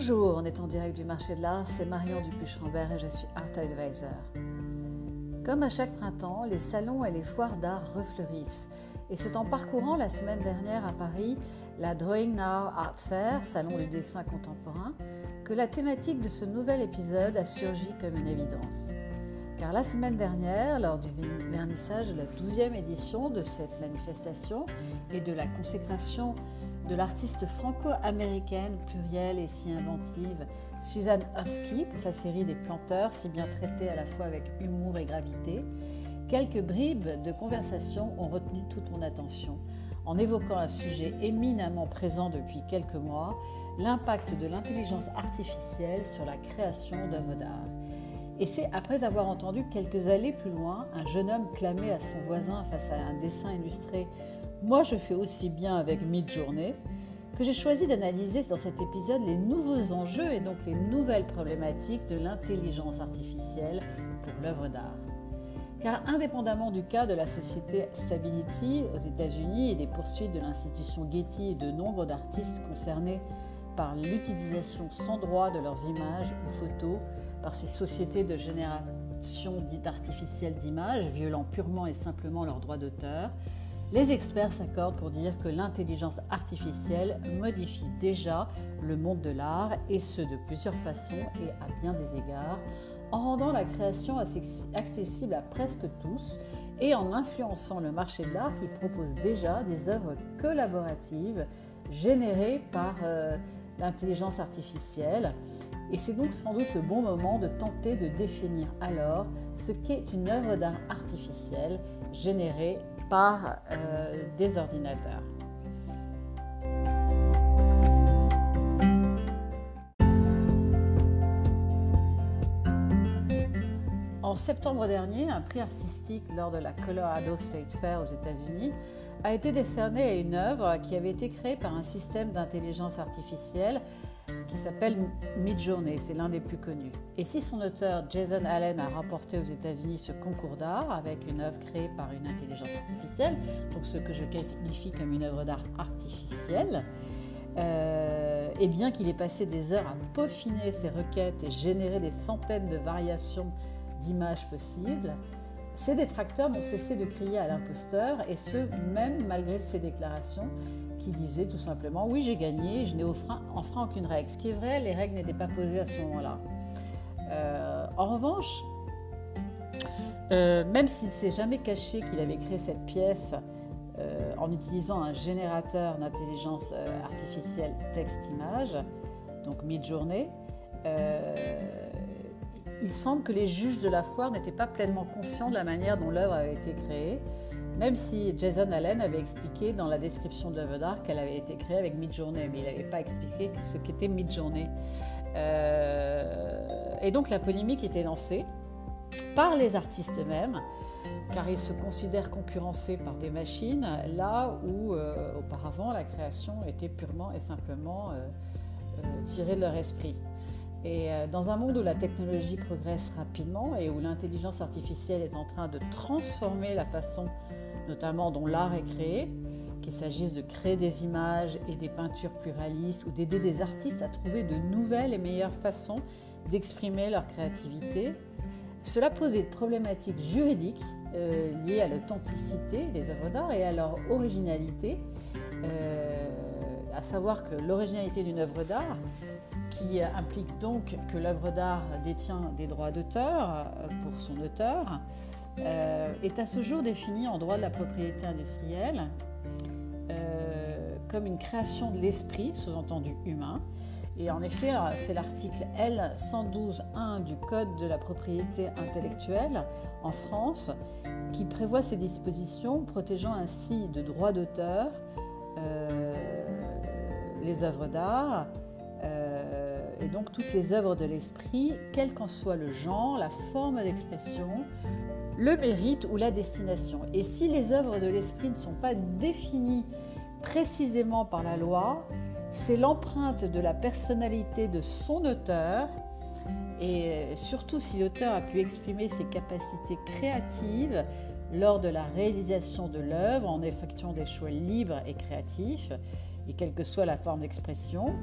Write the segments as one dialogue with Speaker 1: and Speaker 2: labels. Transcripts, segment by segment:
Speaker 1: Bonjour, on est en direct du marché de l'art, c'est Marion Dupuche-Rambert et je suis Art Advisor. Comme à chaque printemps, les salons et les foires d'art refleurissent. Et c'est en parcourant la semaine dernière à Paris la Drawing Now Art Fair, salon du dessin contemporain, que la thématique de ce nouvel épisode a surgi comme une évidence. Car la semaine dernière, lors du vernissage de la 12e édition de cette manifestation et de la consécration de l'artiste franco-américaine plurielle et si inventive Susan Husky pour sa série des planteurs, si bien traitée à la fois avec humour et gravité, quelques bribes de conversation ont retenu toute mon attention en évoquant un sujet éminemment présent depuis quelques mois, l'impact de l'intelligence artificielle sur la création d'œuvres d'art. Et c'est après avoir entendu quelques allées plus loin, un jeune homme clamer à son voisin face à un dessin illustré « Moi je fais aussi bien avec Midjourney » que j'ai choisi d'analyser dans cet épisode les nouveaux enjeux et donc les nouvelles problématiques de l'intelligence artificielle pour l'œuvre d'art. Car indépendamment du cas de la société Stability aux États-Unis et des poursuites de l'institution Getty et de nombre d'artistes concernés par l'utilisation sans droit de leurs images ou photos par ces sociétés de génération dite artificielle d'images, violant purement et simplement leurs droits d'auteur, les experts s'accordent pour dire que l'intelligence artificielle modifie déjà le monde de l'art, et ce de plusieurs façons et à bien des égards, en rendant la création accessible à presque tous et en influençant le marché de l'art qui propose déjà des œuvres collaboratives générées par l'intelligence artificielle. Et c'est donc sans doute le bon moment de tenter de définir alors ce qu'est une œuvre d'art artificielle générée par des ordinateurs. En septembre dernier, un prix artistique lors de la Colorado State Fair aux États-Unis a été décerné à une œuvre qui avait été créée par un système d'intelligence artificielle qui s'appelle Midjourney, c'est l'un des plus connus. Et si son auteur Jason Allen a remporté aux États-Unis ce concours d'art avec une œuvre créée par une intelligence artificielle, donc ce que je qualifie comme une œuvre d'art artificielle, et bien qu'il ait passé des heures à peaufiner ses requêtes et générer des centaines de variations d'images possibles, ses détracteurs n'ont cessé de crier à l'imposteur, et ce, même malgré ses déclarations qui disaient tout simplement « Oui, j'ai gagné, je n'ai enfreint aucune règle ». Ce qui est vrai, les règles n'étaient pas posées à ce moment-là. En revanche, même s'il ne s'est jamais caché qu'il avait créé cette pièce en utilisant un générateur d'intelligence artificielle texte-image, donc Midjourney, il semble que les juges de la foire n'étaient pas pleinement conscients de la manière dont l'œuvre avait été créée, même si Jason Allen avait expliqué dans la description de l'œuvre d'art qu'elle avait été créée avec Midjourney, mais il n'avait pas expliqué ce qu'était Midjourney. Et donc la polémique était lancée par les artistes eux-mêmes, car ils se considèrent concurrencés par des machines, là où auparavant la création était purement et simplement tirée de leur esprit. Et dans un monde où la technologie progresse rapidement et où l'intelligence artificielle est en train de transformer la façon notamment dont l'art est créé, qu'il s'agisse de créer des images et des peintures plus réalistes ou d'aider des artistes à trouver de nouvelles et meilleures façons d'exprimer leur créativité, cela pose des problématiques juridiques liées à l'authenticité des œuvres d'art et à leur originalité, à savoir que l'originalité d'une œuvre d'art, qui implique donc que l'œuvre d'art détient des droits d'auteur pour son auteur, est à ce jour définie en droit de la propriété industrielle comme une création de l'esprit, sous-entendu humain. Et en effet, c'est l'article L112.1 du Code de la propriété intellectuelle en France qui prévoit ces dispositions, protégeant ainsi de droits d'auteur les œuvres d'art, et donc toutes les œuvres de l'esprit, quel qu'en soit le genre, la forme d'expression, le mérite ou la destination. Et si les œuvres de l'esprit ne sont pas définies précisément par la loi, c'est l'empreinte de la personnalité de son auteur, et surtout si l'auteur a pu exprimer ses capacités créatives lors de la réalisation de l'œuvre en effectuant des choix libres et créatifs, et quelle que soit la forme d'expression,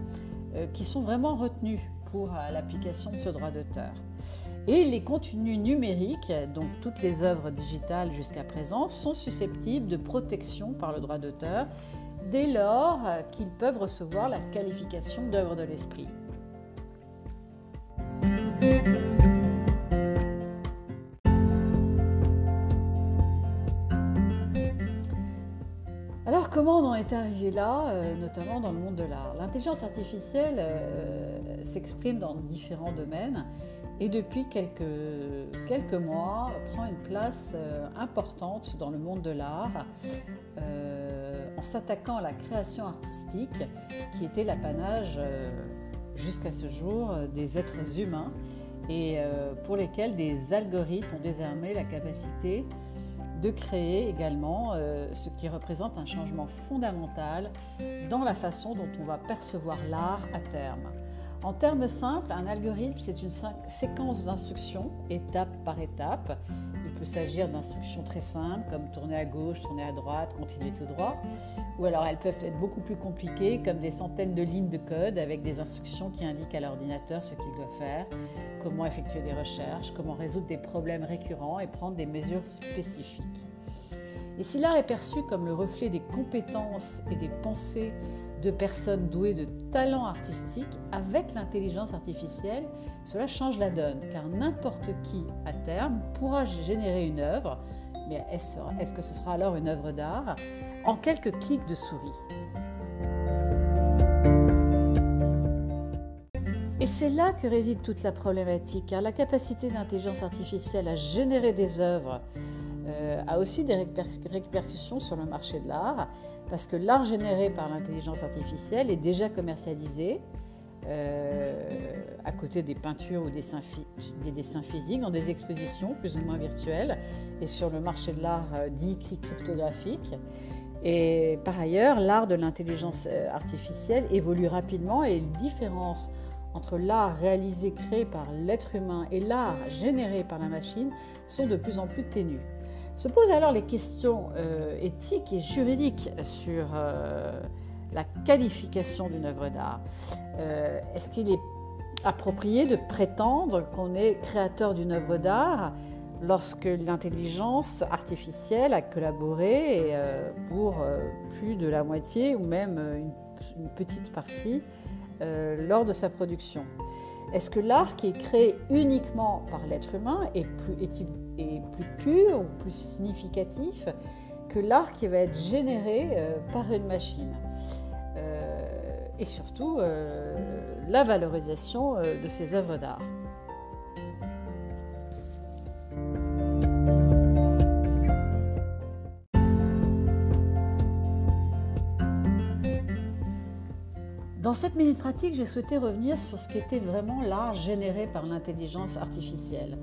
Speaker 1: qui sont vraiment retenus pour l'application de ce droit d'auteur. Et les contenus numériques, donc toutes les œuvres digitales jusqu'à présent, sont susceptibles de protection par le droit d'auteur dès lors qu'ils peuvent recevoir la qualification d'œuvre de l'esprit. Alors comment on en est arrivé là, notamment dans le monde de l'art? L'intelligence artificielle s'exprime dans différents domaines et depuis quelques mois prend une place importante dans le monde de l'art en s'attaquant à la création artistique qui était l'apanage jusqu'à ce jour des êtres humains et pour lesquels des algorithmes ont désormais la capacité de créer également ce qui représente un changement fondamental dans la façon dont on va percevoir l'art à terme. En termes simples, un algorithme, c'est une séquence d'instructions, étape par étape. Il peut s'agir d'instructions très simples, comme tourner à gauche, tourner à droite, continuer tout droit. Ou alors elles peuvent être beaucoup plus compliquées, comme des centaines de lignes de code avec des instructions qui indiquent à l'ordinateur ce qu'il doit faire, comment effectuer des recherches, comment résoudre des problèmes récurrents et prendre des mesures spécifiques. Et si l'art est perçu comme le reflet des compétences et des pensées de personnes douées de talents artistiques, avec l'intelligence artificielle, cela change la donne, car n'importe qui, à terme, pourra générer une œuvre, mais est-ce que ce sera alors une œuvre d'art, en quelques clics de souris. Et c'est là que réside toute la problématique, car la capacité de l'intelligence artificielle à générer des œuvres a aussi des répercussions sur le marché de l'art, parce que l'art généré par l'intelligence artificielle est déjà commercialisé à côté des peintures ou des dessins physiques dans des expositions plus ou moins virtuelles et sur le marché de l'art dit cryptographique. Et par ailleurs, l'art de l'intelligence artificielle évolue rapidement et les différences entre l'art réalisé, créé par l'être humain et l'art généré par la machine sont de plus en plus ténues. Se posent alors les questions éthiques et juridiques sur la qualification d'une œuvre d'art. Est-ce qu'il est approprié de prétendre qu'on est créateur d'une œuvre d'art lorsque l'intelligence artificielle a collaboré pour plus de la moitié ou même une petite partie lors de sa production? Est-ce que l'art qui est créé uniquement par l'être humain est plus pur ou plus significatif que l'art qui va être généré par une machine? Et surtout, la valorisation de ces œuvres d'art. Dans cette minute pratique, j'ai souhaité revenir sur ce qu'était vraiment l'art généré par l'intelligence artificielle.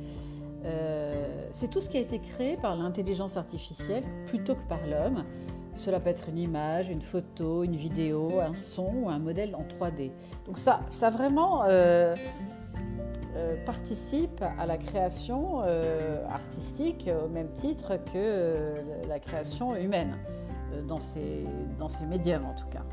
Speaker 1: C'est tout ce qui a été créé par l'intelligence artificielle plutôt que par l'homme. Cela peut être une image, une photo, une vidéo, un son ou un modèle en 3D. Donc ça vraiment participe à la création artistique au même titre que la création humaine, dans ces médiums en tout cas.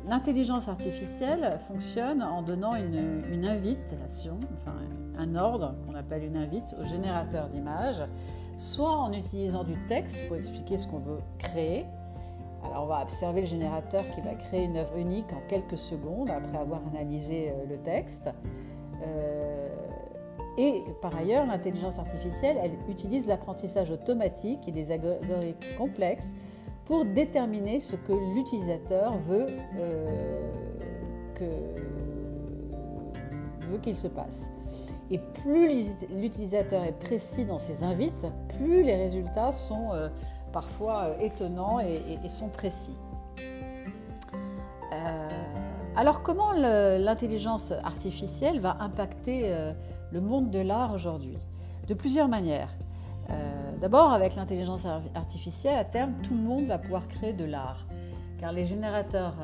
Speaker 1: L'intelligence artificielle fonctionne en donnant une invitation, enfin un ordre qu'on appelle une invite au générateur d'images, soit en utilisant du texte pour expliquer ce qu'on veut créer. Alors on va observer le générateur qui va créer une œuvre unique en quelques secondes après avoir analysé le texte. Et par ailleurs, l'intelligence artificielle, elle utilise l'apprentissage automatique et des algorithmes complexes pour déterminer ce que l'utilisateur veut qu'il se passe. Et plus l'utilisateur est précis dans ses invites, plus les résultats sont parfois étonnants et sont précis. Alors comment l'intelligence artificielle va impacter le monde de l'art aujourd'hui? De plusieurs manières. D'abord, avec l'intelligence artificielle, à terme, tout le monde va pouvoir créer de l'art. Car les générateurs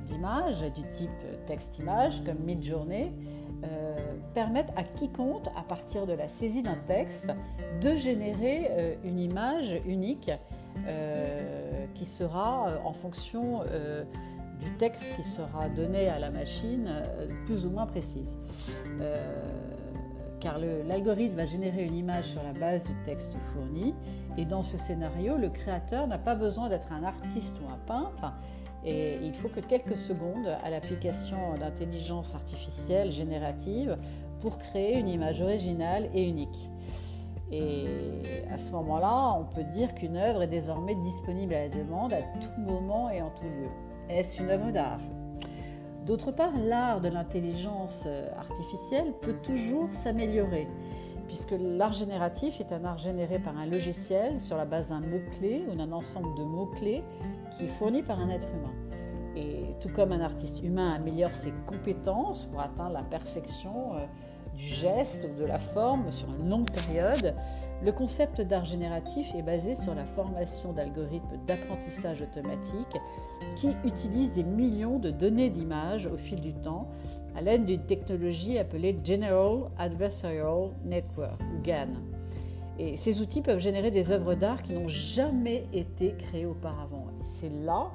Speaker 1: d'images du type texte-image, comme Midjourney, permettent à quiconque, à partir de la saisie d'un texte, de générer une image unique qui sera en fonction du texte qui sera donné à la machine plus ou moins précise. Car l'algorithme va générer une image sur la base du texte fourni, et dans ce scénario, le créateur n'a pas besoin d'être un artiste ou un peintre, et il faut que quelques secondes à l'application d'intelligence artificielle générative pour créer une image originale et unique. Et à ce moment-là, on peut dire qu'une œuvre est désormais disponible à la demande à tout moment et en tout lieu. Est-ce une œuvre d'art ? D'autre part, l'art de l'intelligence artificielle peut toujours s'améliorer, puisque l'art génératif est un art généré par un logiciel sur la base d'un mot-clé ou d'un ensemble de mots-clés qui est fourni par un être humain. Et tout comme un artiste humain améliore ses compétences pour atteindre la perfection du geste ou de la forme sur une longue période, le concept d'art génératif est basé sur la formation d'algorithmes d'apprentissage automatique qui utilisent des millions de données d'images au fil du temps à l'aide d'une technologie appelée General Adversarial Network, ou GAN. Et ces outils peuvent générer des œuvres d'art qui n'ont jamais été créées auparavant. Et c'est là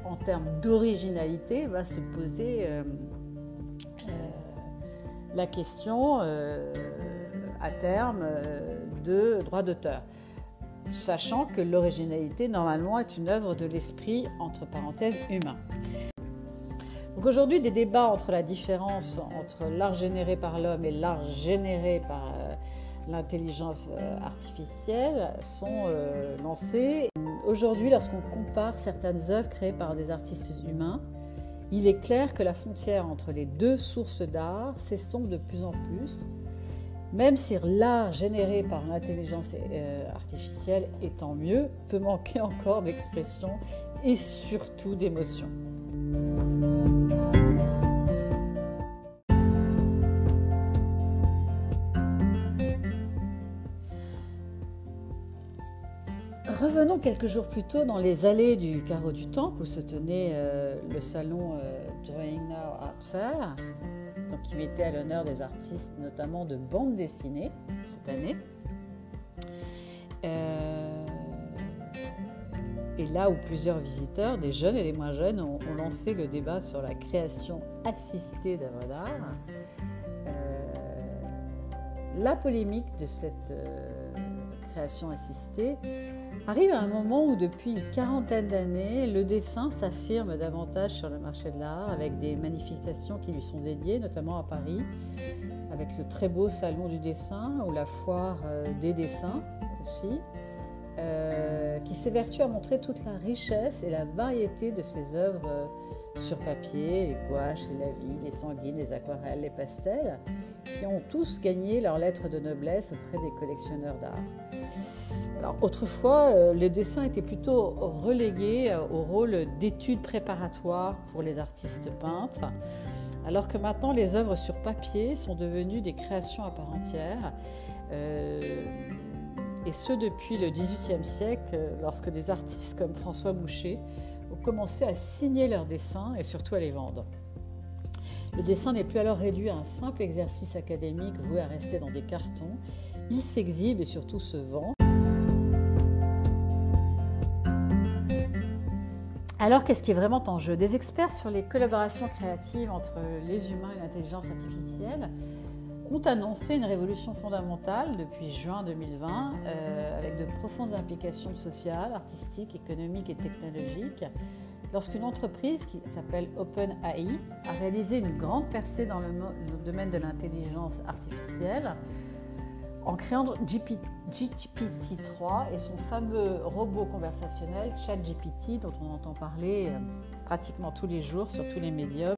Speaker 1: qu'en termes d'originalité va se poser la question à terme de droit d'auteur, sachant que l'originalité normalement est une œuvre de l'esprit entre parenthèses humain. Donc aujourd'hui, des débats entre la différence entre l'art généré par l'homme et l'art généré par l'intelligence artificielle sont lancés. Aujourd'hui, lorsqu'on compare certaines œuvres créées par des artistes humains, il est clair que la frontière entre les deux sources d'art s'estompe de plus en plus, même si l'art généré par l'intelligence artificielle, et tant mieux, peut manquer encore d'expression et surtout d'émotion. Revenons quelques jours plus tôt dans les allées du Carreau du Temple où se tenait le salon Drawing Now Art Fair, donc qui mettait à l'honneur des artistes notamment de bande dessinée cette année. Et là où plusieurs visiteurs, des jeunes et des moins jeunes, ont lancé le débat sur la création assistée d'œuvres d'art. La polémique de cette création assistée arrive à un moment où depuis une quarantaine d'années, le dessin s'affirme davantage sur le marché de l'art avec des manifestations qui lui sont dédiées, notamment à Paris, avec le très beau salon du dessin ou la foire des dessins aussi, qui s'évertue à montrer toute la richesse et la variété de ces œuvres sur papier, les gouaches, les lavis, les sanguines, les aquarelles, les pastels, qui ont tous gagné leur lettre de noblesse auprès des collectionneurs d'art. Alors, autrefois, le dessin était plutôt relégué au rôle d'étude préparatoire pour les artistes peintres, alors que maintenant les œuvres sur papier sont devenues des créations à part entière, et ce depuis le XVIIIe siècle, lorsque des artistes comme François Mouchet ont commencé à signer leurs dessins et surtout à les vendre. Le dessin n'est plus alors réduit à un simple exercice académique voué à rester dans des cartons, il s'exhibe et surtout se vend. Alors, qu'est-ce qui est vraiment en jeu ? Des experts sur les collaborations créatives entre les humains et l'intelligence artificielle ont annoncé une révolution fondamentale depuis juin 2020 avec de profondes implications sociales, artistiques, économiques et technologiques lorsqu'une entreprise qui s'appelle OpenAI a réalisé une grande percée dans le domaine de l'intelligence artificielle en créant GPT-3 et son fameux robot conversationnel ChatGPT dont on entend parler pratiquement tous les jours sur tous les médias.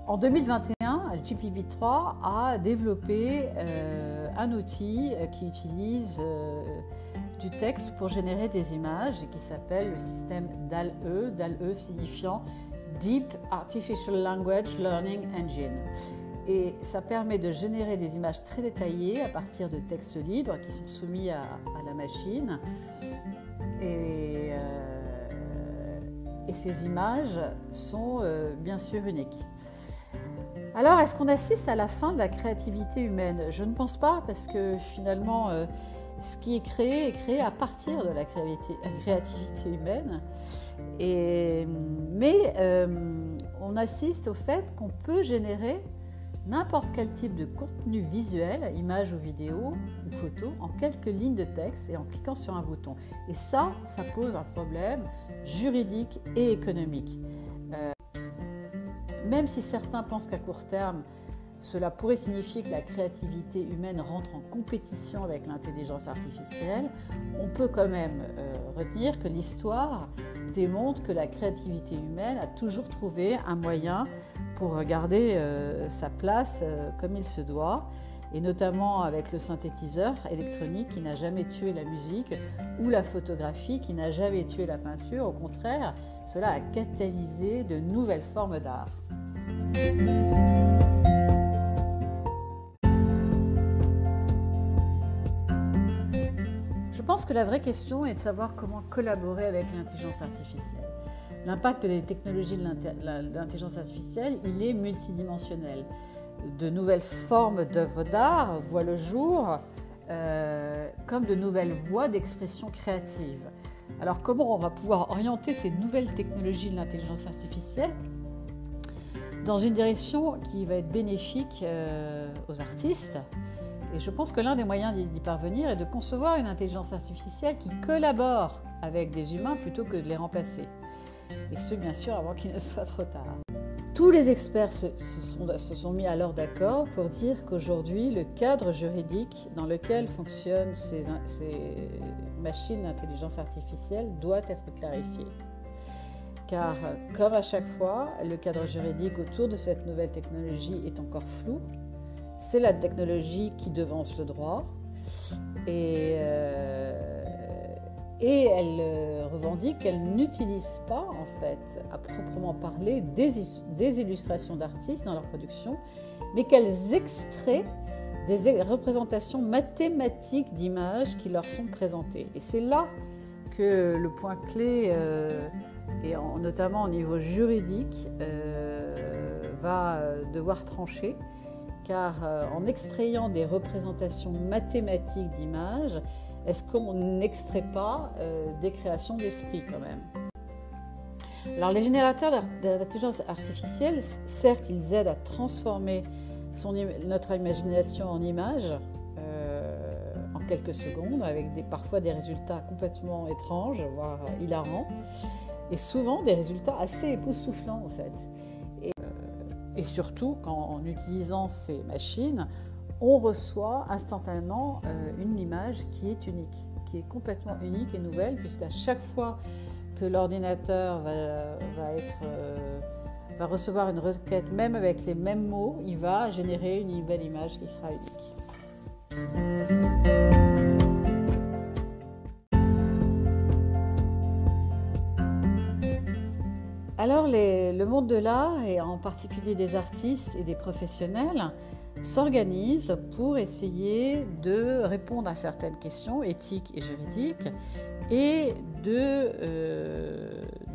Speaker 1: En 2021, GPT-3 a développé un outil qui utilise du texte pour générer des images et qui s'appelle le système DALL-E, DALL-E signifiant Deep Artificial Language Learning Engine. Et ça permet de générer des images très détaillées à partir de textes libres qui sont soumis à la machine. Et ces images sont bien sûr uniques. Alors, est-ce qu'on assiste à la fin de la créativité humaine ? Je ne pense pas, parce que finalement, ce qui est créé à partir de la créativité humaine. Mais on assiste au fait qu'on peut générer n'importe quel type de contenu visuel, image ou vidéo ou photo, en quelques lignes de texte et en cliquant sur un bouton. Et ça pose un problème juridique et économique. Même si certains pensent qu'à court terme, cela pourrait signifier que la créativité humaine rentre en compétition avec l'intelligence artificielle, on peut quand même retenir que l'histoire démontre que la créativité humaine a toujours trouvé un moyen pour garder sa place comme il se doit, et notamment avec le synthétiseur électronique qui n'a jamais tué la musique ou la photographie qui n'a jamais tué la peinture. Au contraire, cela a catalysé de nouvelles formes d'art. Je pense que la vraie question est de savoir comment collaborer avec l'intelligence artificielle. L'impact des technologies de l'intelligence artificielle, il est multidimensionnel. De nouvelles formes d'œuvres d'art voient le jour comme de nouvelles voies d'expression créative. Alors comment on va pouvoir orienter ces nouvelles technologies de l'intelligence artificielle dans une direction qui va être bénéfique aux artistes? Et je pense que l'un des moyens d'y parvenir est de concevoir une intelligence artificielle qui collabore avec des humains plutôt que de les remplacer. Et ce, bien sûr, avant qu'il ne soit trop tard. Tous les experts se sont mis alors d'accord pour dire qu'aujourd'hui, le cadre juridique dans lequel fonctionnent ces machines d'intelligence artificielle doit être clarifié. Car, comme à chaque fois, le cadre juridique autour de cette nouvelle technologie est encore flou. C'est la technologie qui devance le droit et elle revendique qu'elle n'utilise pas, en fait, à proprement parler, des illustrations d'artistes dans leur production, mais qu'elles extraient des représentations mathématiques d'images qui leur sont présentées. Et c'est là que le point clé, et notamment au niveau juridique, va devoir trancher. Car en extrayant des représentations mathématiques d'images, est-ce qu'on n'extrait pas des créations d'esprit quand même? Alors les générateurs d'intelligence artificielle, certes, ils aident à transformer notre imagination en images en quelques secondes, avec parfois des résultats complètement étranges, voire hilarants, et souvent des résultats assez époustouflants en fait. Et surtout, en utilisant ces machines, on reçoit instantanément une image qui est unique, qui est complètement unique et nouvelle, puisqu'à chaque fois que l'ordinateur va recevoir une requête, même avec les mêmes mots, il va générer une nouvelle image qui sera unique. Alors le monde de l'art, et en particulier des artistes et des professionnels, s'organise pour essayer de répondre à certaines questions éthiques et juridiques et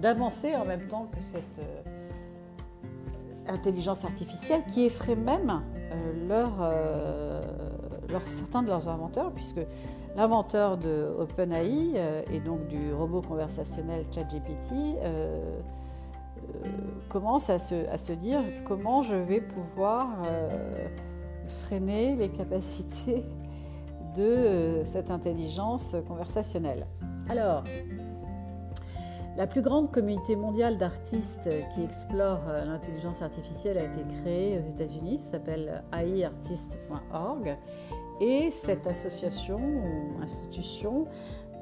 Speaker 1: d'avancer en même temps que cette intelligence artificielle qui effraie même certains de leurs inventeurs, puisque l'inventeur de OpenAI et donc du robot conversationnel ChatGPT commence à se dire comment je vais pouvoir freiner les capacités de cette intelligence conversationnelle. Alors, la plus grande communauté mondiale d'artistes qui explorent l'intelligence artificielle a été créée aux États-Unis, ça s'appelle aiartist.org, et cette association ou institution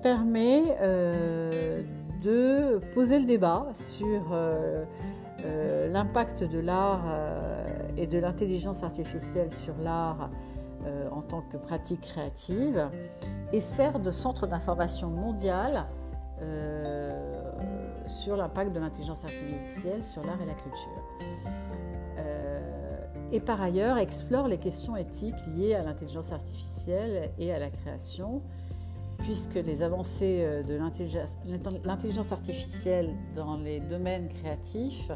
Speaker 1: permet de poser le débat sur l'impact de l'art et de l'intelligence artificielle sur l'art en tant que pratique créative, et sert de centre d'information mondial sur l'impact de l'intelligence artificielle sur l'art et la culture. Et par ailleurs explore les questions éthiques liées à l'intelligence artificielle et à la création, puisque les avancées de l'intelligence artificielle dans les domaines créatifs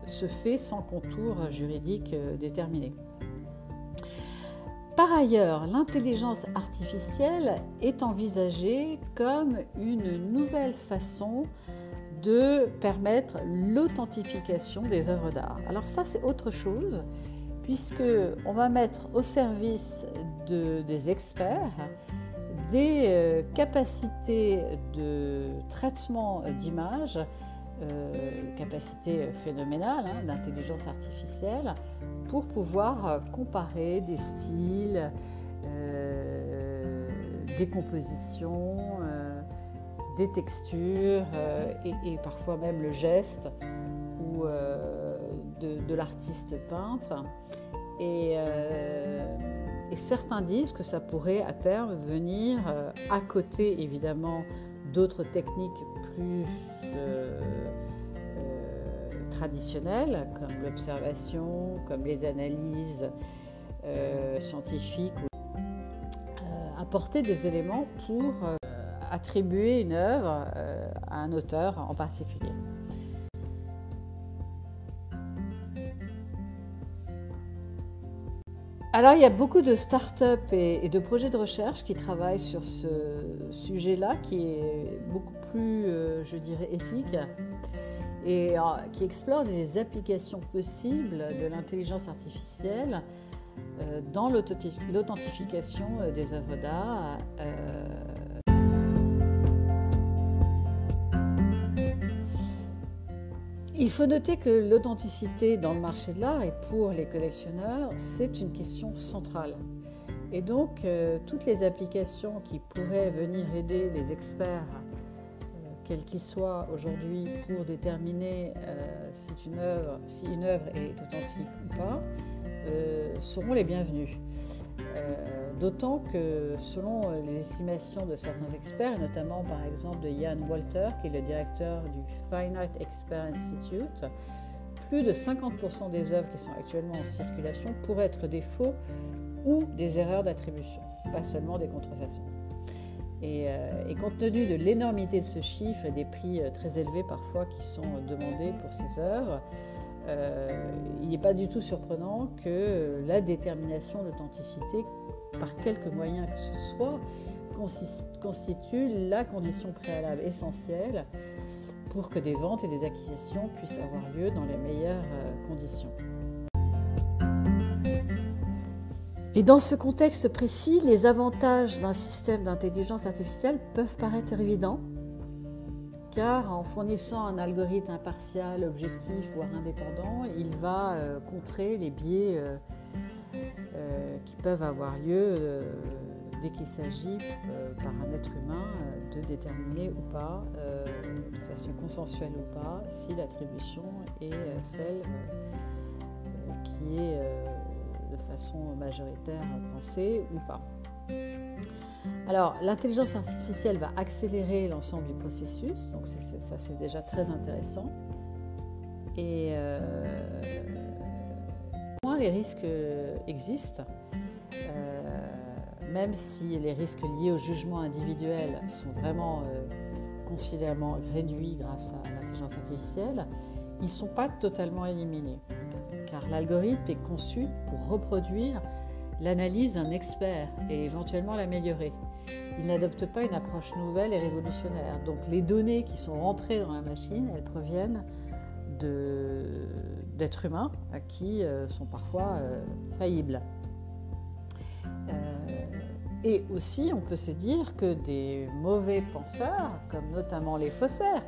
Speaker 1: se fait sans contour juridique déterminé. Par ailleurs, l'intelligence artificielle est envisagée comme une nouvelle façon de permettre l'authentification des œuvres d'art. Alors ça, c'est autre chose, puisqu'on va mettre au service des experts des capacités de traitement d'images, capacité phénoménale d'intelligence artificielle, pour pouvoir comparer des styles, des compositions, des textures et parfois même le geste ou de l'artiste peintre. Et certains disent que ça pourrait à terme venir à côté évidemment d'autres techniques plus traditionnelles comme l'observation, comme les analyses scientifiques, apporter des éléments pour attribuer une œuvre à un auteur en particulier. Alors, il y a beaucoup de start-up et de projets de recherche qui travaillent sur ce sujet-là, qui est beaucoup plus, je dirais, éthique, et qui explore des applications possibles de l'intelligence artificielle dans l'authentification des œuvres d'art. Il faut noter que l'authenticité dans le marché de l'art et pour les collectionneurs, c'est une question centrale. Et donc, toutes les applications qui pourraient venir aider les experts, quels qu'ils soient aujourd'hui, pour déterminer si une œuvre est authentique ou pas, seront les bienvenues. D'autant que selon les estimations de certains experts, et notamment par exemple de Ian Walter, qui est le directeur du Fine Art Expert Institute, plus de 50% des œuvres qui sont actuellement en circulation pourraient être des faux ou des erreurs d'attribution, pas seulement des contrefaçons. Et compte tenu de l'énormité de ce chiffre et des prix très élevés parfois qui sont demandés pour ces œuvres, il n'est pas du tout surprenant que la détermination d'authenticité, par quelque moyen que ce soit, constitue la condition préalable essentielle pour que des ventes et des acquisitions puissent avoir lieu dans les meilleures conditions. Et dans ce contexte précis, les avantages d'un système d'intelligence artificielle peuvent paraître évidents, car en fournissant un algorithme impartial, objectif, voire indépendant, il va contrer les biais qui peuvent avoir lieu dès qu'il s'agit par un être humain de déterminer ou pas, de façon consensuelle ou pas, si l'attribution est celle qui est de façon majoritaire pensée ou pas. Alors, l'intelligence artificielle va accélérer l'ensemble du processus, donc ça c'est déjà très intéressant. Et moins les risques existent, même si les risques liés au jugement individuel sont vraiment considérablement réduits grâce à l'intelligence artificielle, ils ne sont pas totalement éliminés, car l'algorithme est conçu pour reproduire l'analyse d'un expert et éventuellement l'améliorer. Il n'adopte pas une approche nouvelle et révolutionnaire. Donc les données qui sont rentrées dans la machine, elles proviennent d'êtres humains qui sont parfois faillibles. Et aussi, on peut se dire que des mauvais penseurs, comme notamment les faussaires,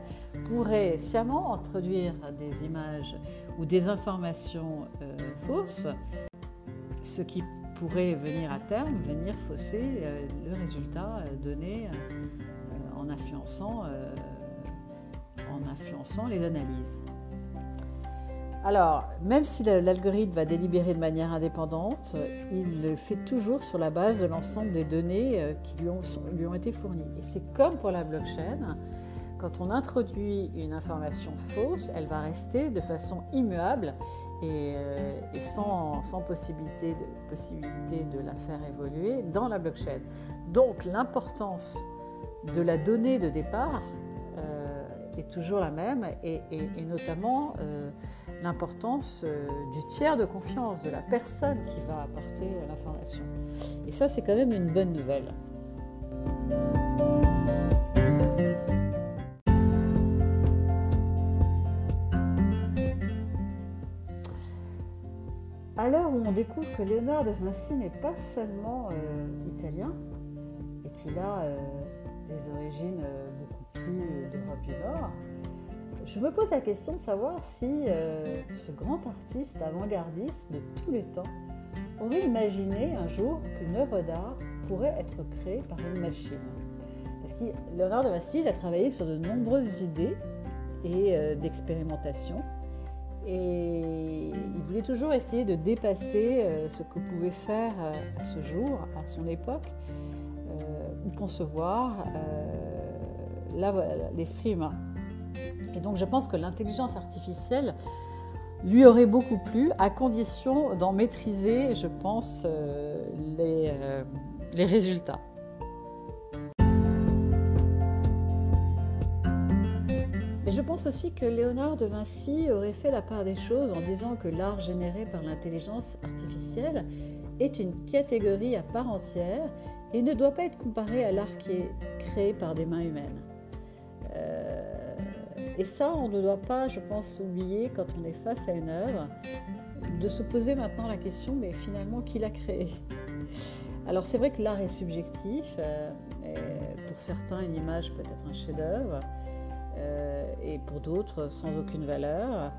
Speaker 1: pourraient sciemment introduire des images ou des informations fausses, ce qui pourrait venir à terme fausser le résultat donné en influençant les analyses. Alors, même si l'algorithme va délibérer de manière indépendante, il le fait toujours sur la base de l'ensemble des données qui lui ont été fournies. Et c'est comme pour la blockchain, quand on introduit une information fausse, elle va rester de façon immuable et sans possibilité de la faire évoluer dans la blockchain. Donc l'importance de la donnée de départ est toujours la même et notamment l'importance du tiers de confiance, de la personne qui va apporter l'information. Et ça, c'est quand même une bonne nouvelle. À l'heure où on découvre que Léonard de Vinci n'est pas seulement italien et qu'il a des origines beaucoup plus d'Europe du Nord, je me pose la question de savoir si ce grand artiste avant-gardiste de tous les temps aurait imaginé un jour qu'une œuvre d'art pourrait être créée par une machine. Parce que Léonard de Vinci a travaillé sur de nombreuses idées et d'expérimentations. Et il voulait toujours essayer de dépasser ce que pouvait faire à ce jour, à son époque, ou concevoir l'esprit humain. Et donc je pense que l'intelligence artificielle lui aurait beaucoup plu, à condition d'en maîtriser, je pense, les résultats. Mais je pense aussi que Léonard de Vinci aurait fait la part des choses en disant que l'art généré par l'intelligence artificielle est une catégorie à part entière et ne doit pas être comparé à l'art qui est créé par des mains humaines. Et ça, on ne doit pas, je pense, oublier quand on est face à une œuvre, de se poser maintenant la question, mais finalement, qui l'a créée ? Alors c'est vrai que l'art est subjectif, et pour certains, une image peut être un chef-d'œuvre, et pour d'autres sans aucune valeur.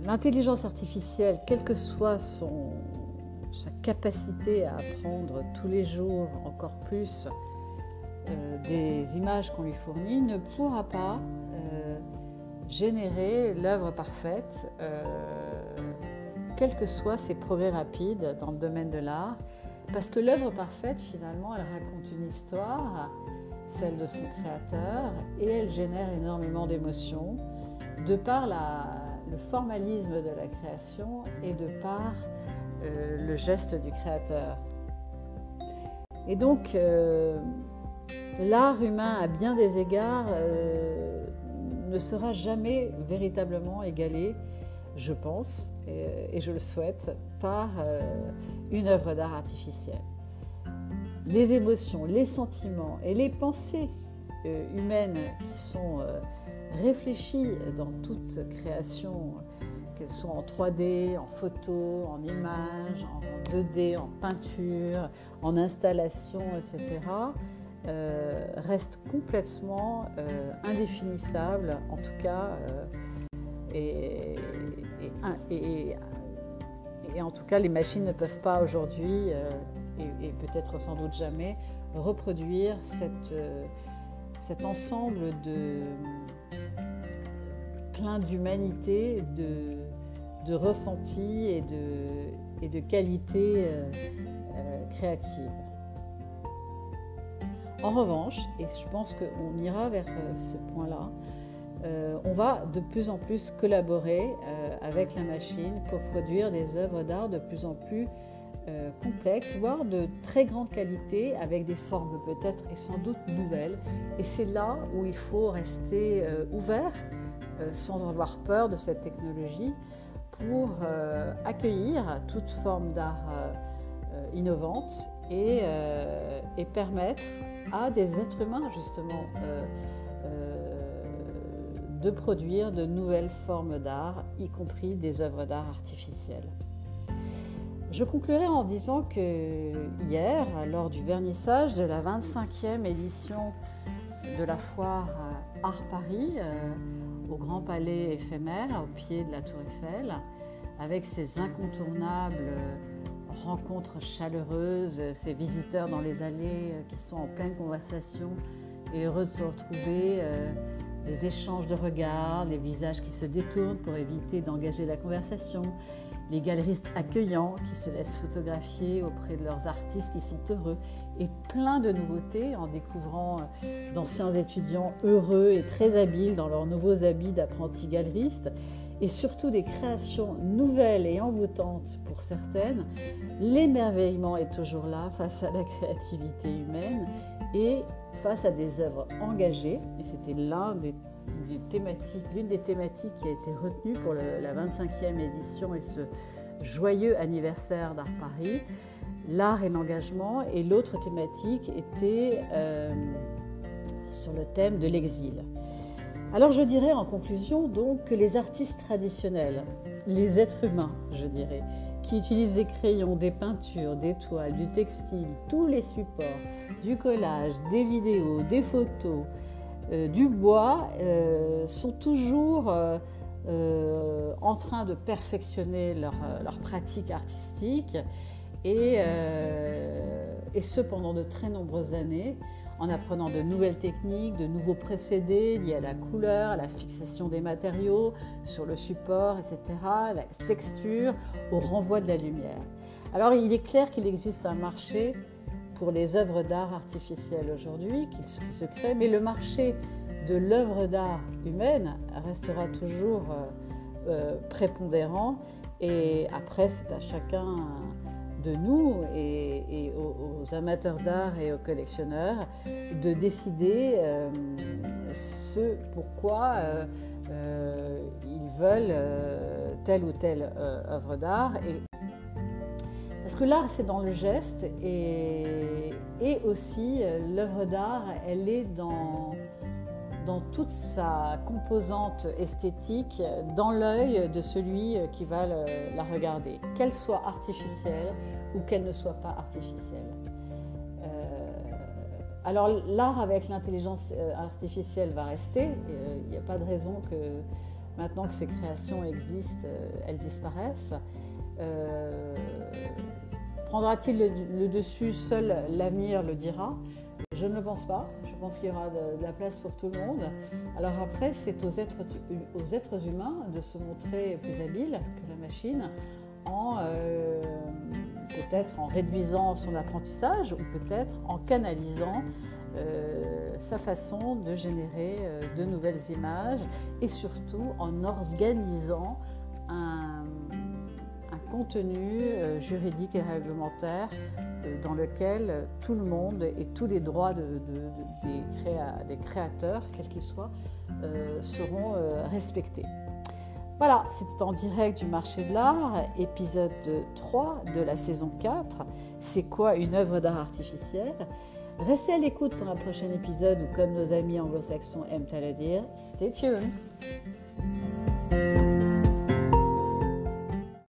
Speaker 1: L'intelligence artificielle, quelle que soit sa capacité à apprendre tous les jours encore plus des images qu'on lui fournit, ne pourra pas générer l'œuvre parfaite, quels que soient ses progrès rapides dans le domaine de l'art, parce que l'œuvre parfaite, finalement, elle raconte une histoire, celle de son créateur, et elle génère énormément d'émotions, de par le formalisme de la création et de par le geste du créateur. Et donc, l'art humain, à bien des égards, ne sera jamais véritablement égalé, je pense, et je le souhaite, par une œuvre d'art artificielle. Les émotions, les sentiments et les pensées humaines qui sont réfléchies dans toute création, qu'elles soient en 3D, en photo, en images, en 2D, en peinture, en installation, etc., restent complètement indéfinissables, en tout cas, et en tout cas, les machines ne peuvent pas aujourd'hui, et peut-être sans doute jamais, reproduire cet ensemble plein d'humanité, de ressentis et de qualité créative. En revanche, et je pense qu'on ira vers ce point-là, on va de plus en plus collaborer avec la machine pour produire des œuvres d'art de plus en plus complexes, voire de très grande qualité, avec des formes peut-être et sans doute nouvelles. Et c'est là où il faut rester ouvert, sans avoir peur de cette technologie, pour accueillir toute forme d'art innovante et permettre à des êtres humains, justement, de produire de nouvelles formes d'art, y compris des œuvres d'art artificielles. Je conclurai en disant que hier, lors du vernissage de la 25e édition de la foire Art Paris, au Grand Palais éphémère, au pied de la Tour Eiffel, avec ses incontournables rencontres chaleureuses, ces visiteurs dans les allées qui sont en pleine conversation et heureux de se retrouver, les échanges de regards, les visages qui se détournent pour éviter d'engager la conversation, les galeristes accueillants qui se laissent photographier auprès de leurs artistes qui sont heureux, et plein de nouveautés en découvrant d'anciens étudiants heureux et très habiles dans leurs nouveaux habits d'apprentis galeristes, et surtout des créations nouvelles et envoûtantes pour certaines. L'émerveillement est toujours là face à la créativité humaine, et face à des œuvres engagées, et c'était l'une des thématiques qui a été retenue pour la 25e édition et ce joyeux anniversaire d'Art Paris, l'art et l'engagement, et l'autre thématique était sur le thème de l'exil. Alors je dirais en conclusion donc que les artistes traditionnels, les êtres humains je dirais, qui utilisent des crayons, des peintures, des toiles, du textile, tous les supports, du collage, des vidéos, des photos, du bois, sont toujours en train de perfectionner leur pratique artistique et ce pendant de très nombreuses années, en apprenant de nouvelles techniques, de nouveaux procédés liés à la couleur, à la fixation des matériaux sur le support, etc., la texture, au renvoi de la lumière. Alors il est clair qu'il existe un marché pour les œuvres d'art artificielles aujourd'hui qui se créent, mais le marché de l'œuvre d'art humaine restera toujours prépondérant, et après c'est à chacun de nous et aux amateurs d'art et aux collectionneurs de décider ce pourquoi ils veulent telle ou telle œuvre d'art. Parce que l'art, c'est dans le geste, et aussi l'œuvre d'art, elle est dans toute sa composante esthétique, dans l'œil de celui qui va la regarder, qu'elle soit artificielle ou qu'elle ne soit pas artificielle. Alors l'art avec l'intelligence artificielle va rester, il n'y a pas de raison que maintenant que ces créations existent, elles disparaissent. Prendra-t-il le dessus? Seul l'avenir le dira. Je ne le pense pas. Je pense qu'il y aura de la place pour tout le monde. Alors après, c'est aux êtres humains de se montrer plus habiles que la machine, peut-être en réduisant son apprentissage, ou peut-être en canalisant sa façon de générer de nouvelles images, et surtout en organisant un contenu juridique et réglementaire dans lequel tout le monde et tous les droits des créateurs, quels qu'ils soient, seront respectés. Voilà, c'était en direct du marché de l'art, épisode 3 de la saison 4. C'est quoi une œuvre d'art artificielle? Restez à l'écoute pour un prochain épisode, ou comme nos amis anglo-saxons aiment à le dire, stay tuned.